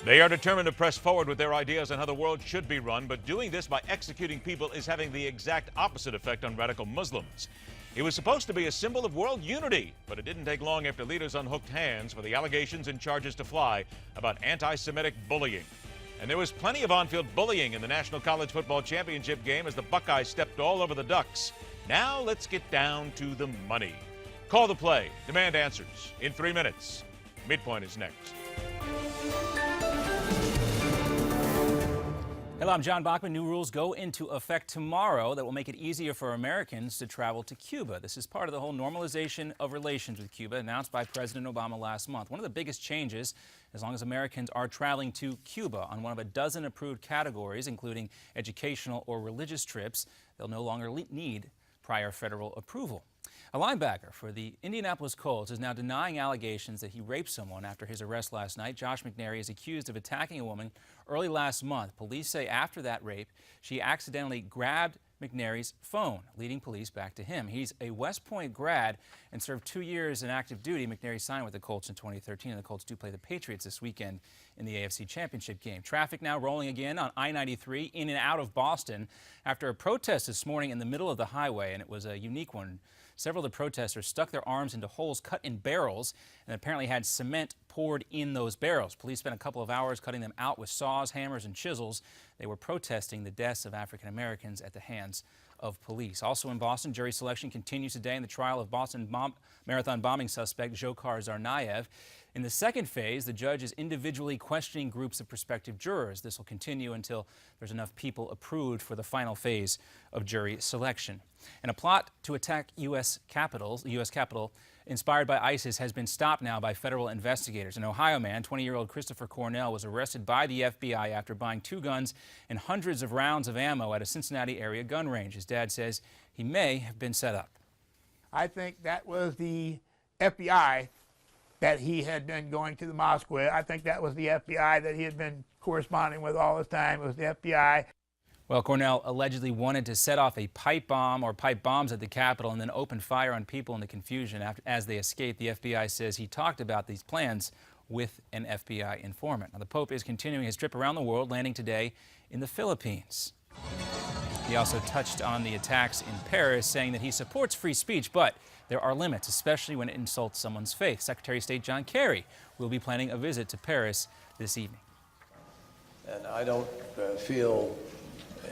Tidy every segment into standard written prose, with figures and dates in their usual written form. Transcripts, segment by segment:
They are determined to press forward with their ideas on how the world should be run, but doing this by executing people is having the exact opposite effect on radical Muslims. It was supposed to be a symbol of world unity, but it didn't take long after leaders unhooked hands for the allegations and charges to fly about anti-Semitic bullying. And there was plenty of on-field bullying in the National College Football Championship game as the Buckeyes stepped all over the Ducks. Now let's get down to the money. Call the play. Demand answers in 3 minutes. Midpoint is next. Hello, I'm John Bachman. New rules go into effect tomorrow that will make it easier for Americans to travel to Cuba. This is part of the whole normalization of relations with Cuba announced by President Obama last month. One of the biggest changes, as long as Americans are traveling to Cuba on one of a dozen approved categories, including educational or religious trips, they'll no longer need prior federal approval. A linebacker for the Indianapolis Colts is now denying allegations that he raped someone after his arrest last night. Josh McNary is accused of attacking a woman early last month. Police say after that rape, she accidentally grabbed McNary's phone, leading police back to him. He's a West Point grad and served 2 years in active duty. McNary signed with the Colts in 2013, and the Colts do play the Patriots this weekend in the AFC Championship game. Traffic now rolling again on I-93 in and out of Boston after a protest this morning in the middle of the highway, and it was a unique one. Several of the protesters stuck their arms into holes cut in barrels and apparently had cement poured in those barrels. Police spent a couple of hours cutting them out with saws, hammers, and chisels. They were protesting the deaths of African Americans at the hands of police. Also in Boston, jury selection continues today in the trial of Boston Marathon bombing suspect Dzhokhar Tsarnaev. In the second phase, the judge is individually questioning groups of prospective jurors. This will continue until there's enough people approved for the final phase of jury selection. And a plot to attack the U.S. Capitol, inspired by ISIS, has been stopped now by federal investigators. An Ohio man, 20-year-old Christopher Cornell, was arrested by the FBI after buying 2 guns and hundreds of rounds of ammo at a Cincinnati area gun range. His dad says he may have been set up. I think that was the FBI that he had been going to the mosque with. I think that was the FBI that he had been corresponding with all this time. It was the FBI. Well, Cornell allegedly wanted to set off a pipe bomb or pipe bombs at the Capitol and then open fire on people in the confusion as they escaped. The FBI says he talked about these plans with an FBI informant. Now, the Pope is continuing his trip around the world, landing today in the Philippines. He also touched on the attacks in Paris, saying that he supports free speech, but there are limits, especially when it insults someone's faith. Secretary of State John Kerry will be planning a visit to Paris this evening. And I don't feel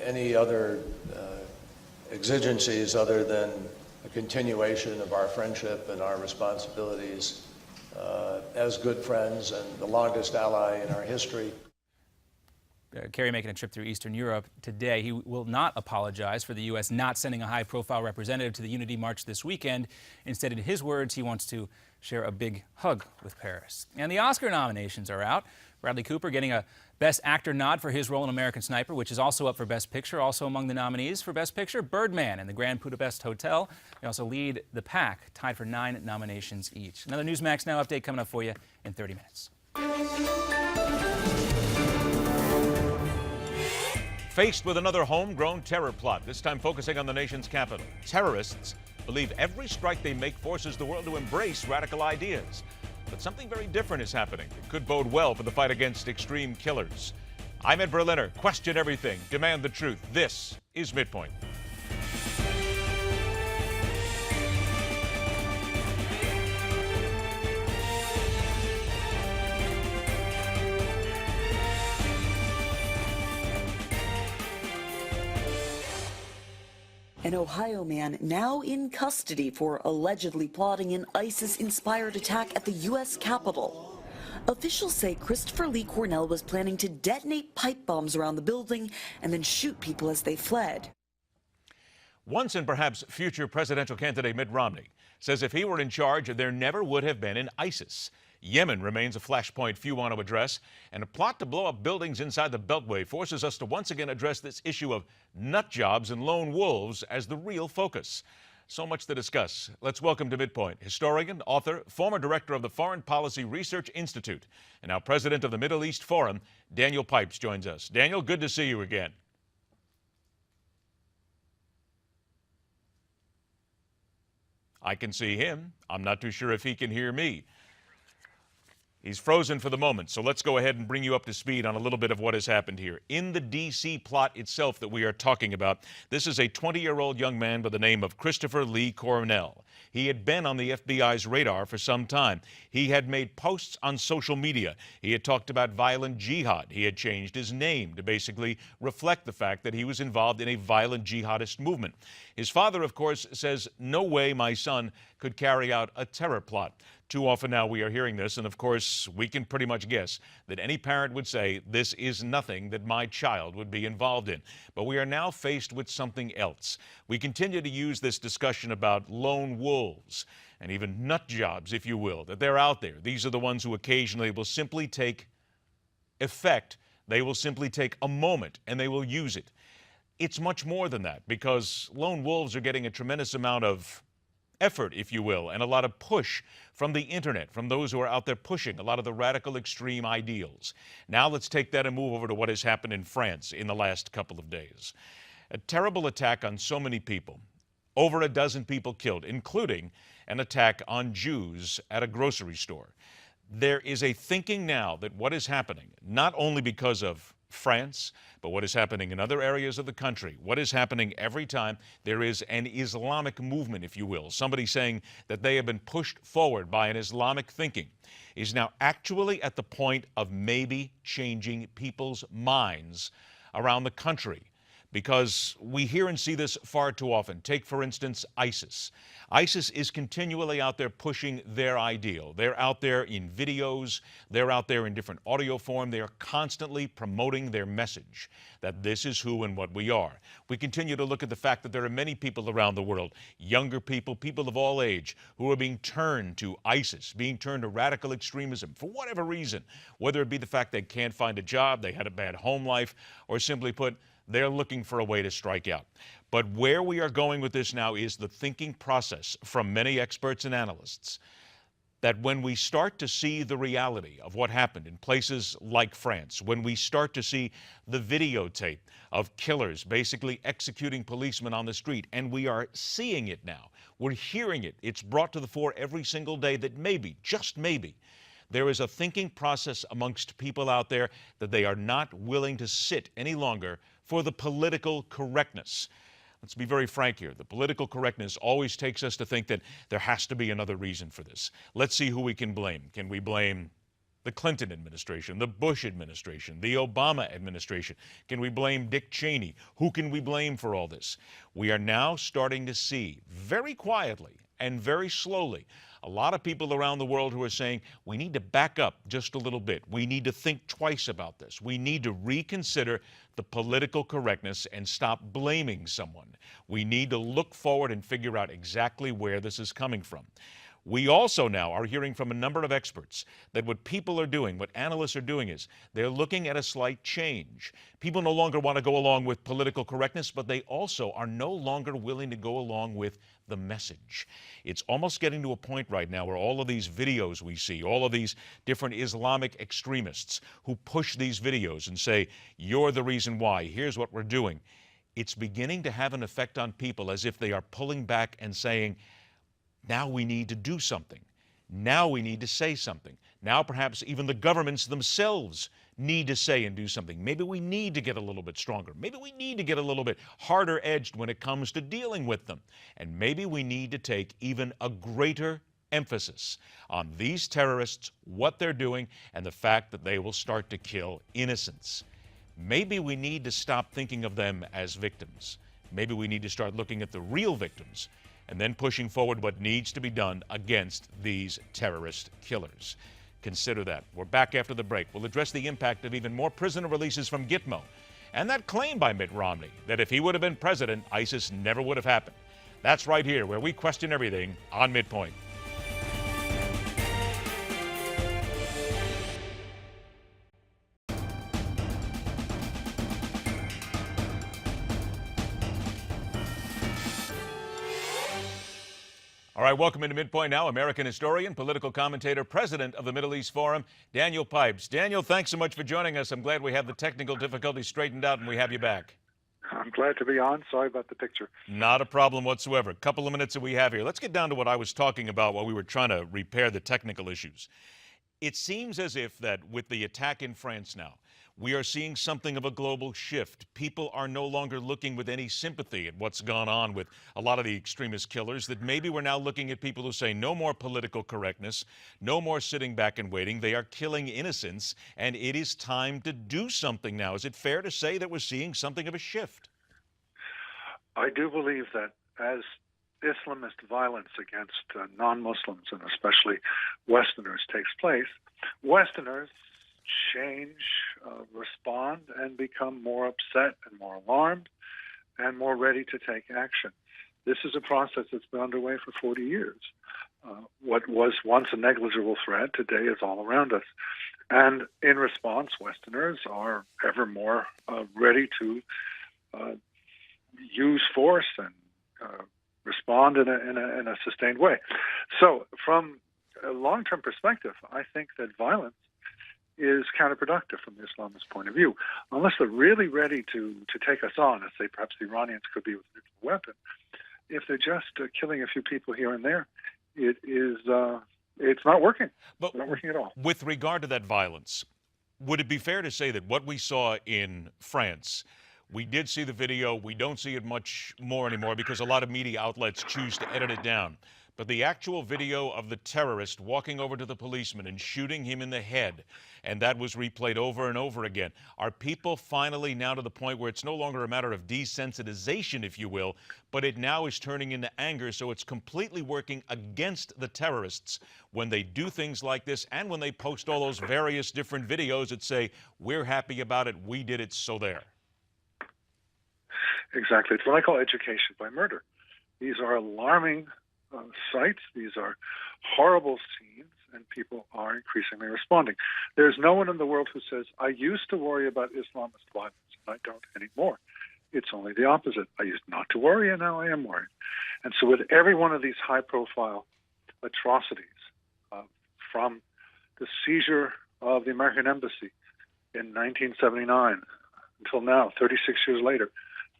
any other exigencies other than a continuation of our friendship and our responsibilities as good friends and the longest ally in our history. Kerry making a trip through Eastern Europe today. He will not apologize for the U.S. not sending a high-profile representative to the Unity March this weekend. Instead, in his words, he wants to share a big hug with Paris. And the Oscar nominations are out. Bradley Cooper getting a Best Actor nod for his role in American Sniper, which is also up for Best Picture. Also among the nominees for Best Picture, Birdman and the Grand Budapest Hotel. They also lead the pack, tied for 9 nominations each. Another Newsmax Now update coming up for you in 30 minutes. Faced with another homegrown terror plot, this time focusing on the nation's capital, terrorists believe every strike they make forces the world to embrace radical ideas. But something very different is happening. It could bode well for the fight against extreme killers. I'm Ed Berliner. Question everything. Demand the truth. This is Midpoint. An Ohio man now in custody for allegedly plotting an ISIS-inspired attack at the U.S. Capitol. Officials say Christopher Lee Cornell was planning to detonate pipe bombs around the building and then shoot people as they fled. Once and perhaps future presidential candidate Mitt Romney says if he were in charge, there never would have been an ISIS. Yemen remains a flashpoint few want to address, and a plot to blow up buildings inside the Beltway forces us to once again address this issue of nut jobs and lone wolves as the real focus. So much to discuss. Let's welcome to Midpoint historian, author, former director of the Foreign Policy Research Institute, and now president of the Middle East Forum, Daniel Pipes joins us. Daniel, good to see you again. I can see him. I'm not too sure if he can hear me. He's frozen for the moment, so let's go ahead and bring you up to speed on a little bit of what has happened here. In the D.C. plot itself that we are talking about, this is a 20-year-old young man by the name of Christopher Lee Cornell. He had been on the FBI's radar for some time. He had made posts on social media. He had talked about violent jihad. He had changed his name to basically reflect the fact that he was involved in a violent jihadist movement. His father, of course, says, "No way my son could carry out a terror plot." Too often now we are hearing this, and of course we can pretty much guess that any parent would say this is nothing that my child would be involved in. But we are now faced with something else. We continue to use this discussion about lone wolves and even nut jobs, if you will, that they're out there. These are the ones who occasionally will simply take effect. They will simply take a moment and they will use it. It's much more than that, because lone wolves are getting a tremendous amount of effort, if you will, and a lot of push from the internet, from those who are out there pushing a lot of the radical extreme ideals. Now let's take that and move over to what has happened in France in the last couple of days. A terrible attack on so many people. Over a dozen people killed, including an attack on Jews at a grocery store. There is a thinking now that what is happening, not only because of France, but what is happening in other areas of the country, what is happening every time there is an Islamic movement, if you will, somebody saying that they have been pushed forward by an Islamic thinking, is now actually at the point of maybe changing people's minds around the country. Because we hear and see this far too often. Take, for instance, ISIS. ISIS is continually out there pushing their ideal. They're out there in videos. They're out there in different audio form. They are constantly promoting their message that this is who and what we are. We continue to look at the fact that there are many people around the world, younger people, people of all age, who are being turned to ISIS, being turned to radical extremism for whatever reason, whether it be the fact they can't find a job, they had a bad home life, or simply put, they're looking for a way to strike out. But where we are going with this now is the thinking process from many experts and analysts that when we start to see the reality of what happened in places like France, when we start to see the videotape of killers basically executing policemen on the street, and we are seeing it now, we're hearing it, it's brought to the fore every single day that maybe, just maybe, there is a thinking process amongst people out there that they are not willing to sit any longer for the political correctness. Let's be very frank here. The political correctness always takes us to think that there has to be another reason for this. Let's see who we can blame. Can we blame the Clinton administration, the Bush administration, the Obama administration? Can we blame Dick Cheney? Who can we blame for all this? We are now starting to see, very quietly and very slowly, a lot of people around the world who are saying, we need to back up just a little bit. We need to think twice about this. We need to reconsider the political correctness and stop blaming someone. We need to look forward and figure out exactly where this is coming from. We also now are hearing from a number of experts that what people are doing, what analysts are doing is they're looking at a slight change. People no longer want to go along with political correctness, but they also are no longer willing to go along with the message. It's almost getting to a point right now where all of these videos we see, all of these different Islamic extremists who push these videos and say, you're the reason why, here's what we're doing. It's beginning to have an effect on people as if they are pulling back and saying, now we need to do something. Now we need to say something. Now perhaps even the governments themselves need to say and do something. Maybe we need to get a little bit stronger. Maybe we need to get a little bit harder edged when it comes to dealing with them. And maybe we need to take even a greater emphasis on these terrorists, what they're doing, and the fact that they will start to kill innocents. Maybe we need to stop thinking of them as victims. Maybe we need to start looking at the real victims and then pushing forward what needs to be done against these terrorist killers. Consider that. We're back after the break. We'll address the impact of even more prisoner releases from Gitmo and that claim by Mitt Romney that if he would have been president, ISIS never would have happened. That's right here where we question everything on Midpoint. All right, welcome into Midpoint now. American historian, political commentator, president of the Middle East Forum, Daniel Pipes. Daniel, thanks so much for joining us. I'm glad we have the technical difficulties straightened out and we have you back. I'm glad to be on. Sorry about the picture. Not a problem whatsoever. A couple of minutes that we have here. Let's get down to what I was talking about while we were trying to repair the technical issues. It seems as if that with the attack in France now, we are seeing something of a global shift. People are no longer looking with any sympathy at what's gone on with a lot of the extremist killers, that maybe we're now looking at people who say no more political correctness, no more sitting back and waiting. They are killing innocents, and it is time to do something now. Is it fair to say that we're seeing something of a shift? I do believe that as Islamist violence against non-Muslims, and especially Westerners, takes place, Westerners change, respond, and become more upset and more alarmed and more ready to take action. This is a process that's been underway for 40 years. What was once a negligible threat today is all around us. And in response, Westerners are ever more ready to use force and respond in a sustained way. So from a long-term perspective, I think that violence is counterproductive from the Islamist point of view. Unless they're really ready to take us on, as say perhaps the Iranians could be with a nuclear weapon, if they're just killing a few people here and there, it's not working. But it's not working at all. With regard to that violence, would it be fair to say that what we saw in France, we did see the video, we don't see it much more anymore because a lot of media outlets choose to edit it down, but the actual video of the terrorist walking over to the policeman and shooting him in the head, and that was replayed over and over again. Are people finally now to the point where it's no longer a matter of desensitization, if you will, but it now is turning into anger, so it's completely working against the terrorists when they do things like this and when they post all those various different videos that say, we're happy about it, we did it, so there. Exactly. It's what I call education by murder. These are alarming sites. These are horrible scenes, and people are increasingly responding. There's no one in the world who says, I used to worry about Islamist violence, and I don't anymore. It's only the opposite. I used not to worry, and now I am worried. And so with every one of these high-profile atrocities, from the seizure of the American embassy in 1979 until now, 36 years later,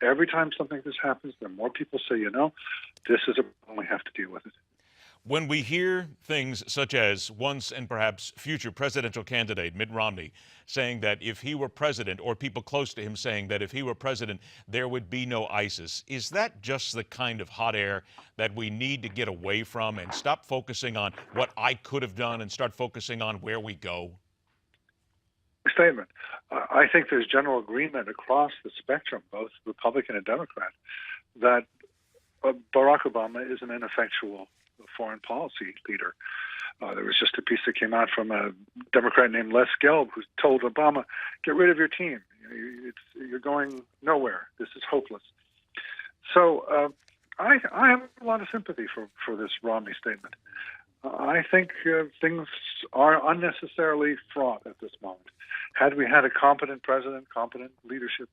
every time something like this happens, there are more people say, this is a problem, we have to deal with it. When we hear things such as once and perhaps future presidential candidate Mitt Romney saying that if he were president, or people close to him saying that if he were president, there would be no ISIS, is that just the kind of hot air that we need to get away from and stop focusing on what I could have done and start focusing on where we go? Statement. I think there's general agreement across the spectrum, both Republican and Democrat, that Barack Obama is an ineffectual foreign policy leader. There was just a piece that came out from a Democrat named Les Gelb, who told Obama, get rid of your team. You're going nowhere. This is hopeless. So I have a lot of sympathy for this Romney statement. I think things are unnecessarily fraught at this moment. Had we had a competent president, competent leadership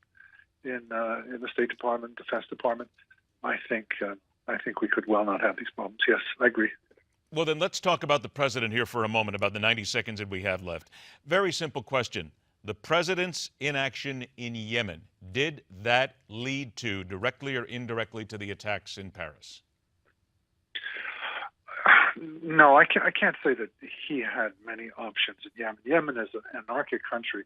in the State Department, Defense Department, I think we could well not have these problems. Yes, I agree. Well, then let's talk about the president here for a moment, about the 90 seconds that we have left. Very simple question. The president's inaction in Yemen, did that lead to, directly or indirectly, to the attacks in Paris? No, I can't say that he had many options in Yemen. Yemen is an anarchic country,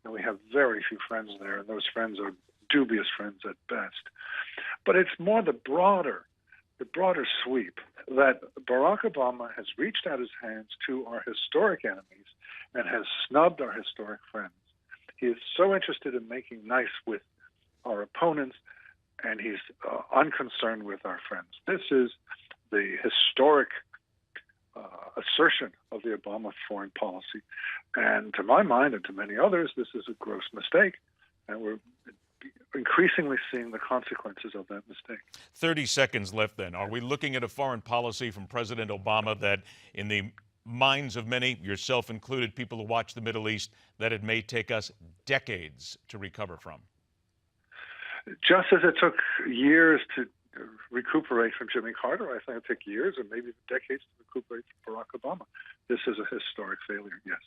and we have very few friends there, and those friends are dubious friends at best. But it's more the broader sweep that Barack Obama has reached out his hands to our historic enemies and has snubbed our historic friends. He is so interested in making nice with our opponents, and he's unconcerned with our friends. This is the historic assertion of the Obama foreign policy. And to my mind, and to many others, this is a gross mistake. And we're increasingly seeing the consequences of that mistake. 30 seconds left then. Are we looking at a foreign policy from President Obama that, in the minds of many, yourself included, people who watch the Middle East, that it may take us decades to recover from? Just as it took years to recuperate from Jimmy Carter, I think it took years or maybe decades to recuperate from Barack Obama. This is a historic failure, yes.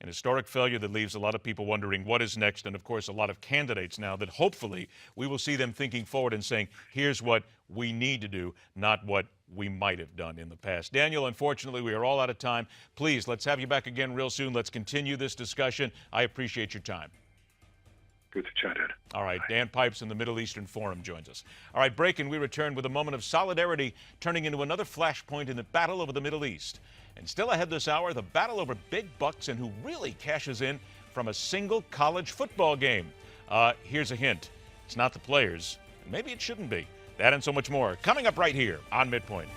An historic failure that leaves a lot of people wondering what is next, and of course a lot of candidates now that hopefully we will see them thinking forward and saying, here's what we need to do, not what we might have done in the past. Daniel, unfortunately, we are all out of time. Please, let's have you back again real soon. Let's continue this discussion. I appreciate your time. Good to chat, Ed. All right, Dan Pipes in the Middle Eastern Forum joins us. All right, break, and we return with a moment of solidarity turning into another flashpoint in the battle over the Middle East. And still ahead this hour, the battle over big bucks and who really cashes in from a single college football game. Here's a hint. It's not the players. Maybe it shouldn't be. That and so much more coming up right here on Midpoint.